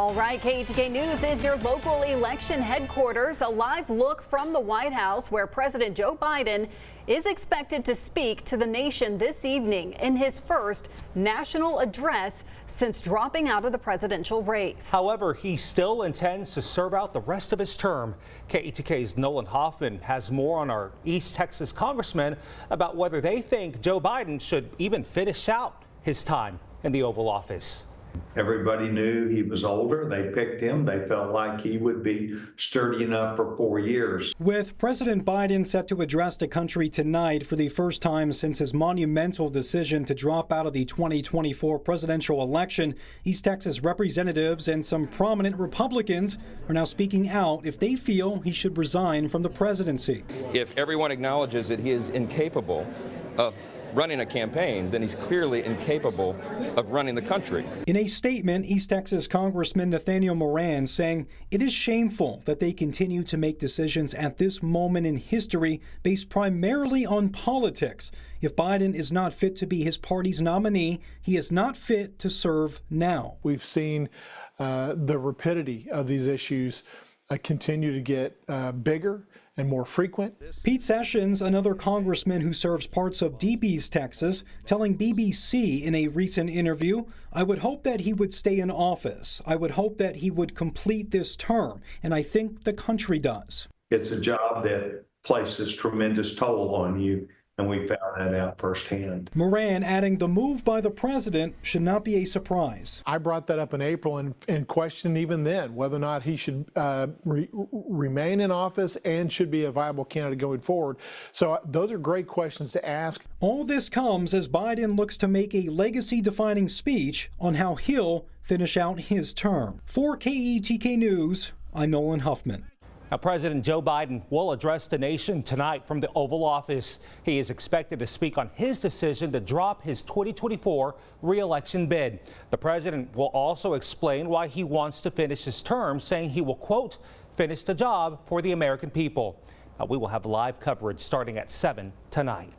All right, KETK News is your local election headquarters. A live look from the White House where President Joe Biden is expected to speak to the nation this evening in his first national address since dropping out of the presidential race. However, he still intends to serve out the rest of his term. KETK's Nolan Hoffman has more on our East Texas congressmen about whether they think Joe Biden should even finish out his time in the Oval Office. Everybody knew he was older. They picked him. They felt like he would be sturdy enough for 4 years. With President Biden set to address the country tonight for the first time since his monumental decision to drop out of the 2024 presidential election, East Texas representatives and some prominent Republicans are now speaking out if they feel he should resign from the presidency. If everyone acknowledges that he is incapable of running a campaign, then he's clearly incapable of running the country. In a statement, East Texas Congressman Nathaniel Moran saying it is shameful that they continue to make decisions at this moment in history based primarily on politics. If Biden is not fit to be his party's nominee, he is not fit to serve now. We've seen the rapidity of these issues continue to get bigger and more frequent. Pete Sessions, another congressman who serves parts of Deep East Texas, telling BBC in a recent interview, "I would hope that he would stay in office. I would hope that he would complete this term, and I think the country does." It's a job that places tremendous toll on you, and we found that out firsthand. Moran adding the move by the president should not be a surprise. I brought that up in April and questioned even then whether or not he should remain in office and should be a viable candidate going forward. So those are great questions to ask. All this comes as Biden looks to make a legacy-defining speech on how he'll finish out his term. For KETK News, I'm Nolan Huffman. Now, President Joe Biden will address the nation tonight from the Oval Office. He is expected to speak on his decision to drop his 2024 re-election bid. The president will also explain why he wants to finish his term, saying he will, quote, finish the job for the American people. Now, we will have live coverage starting at 7 tonight.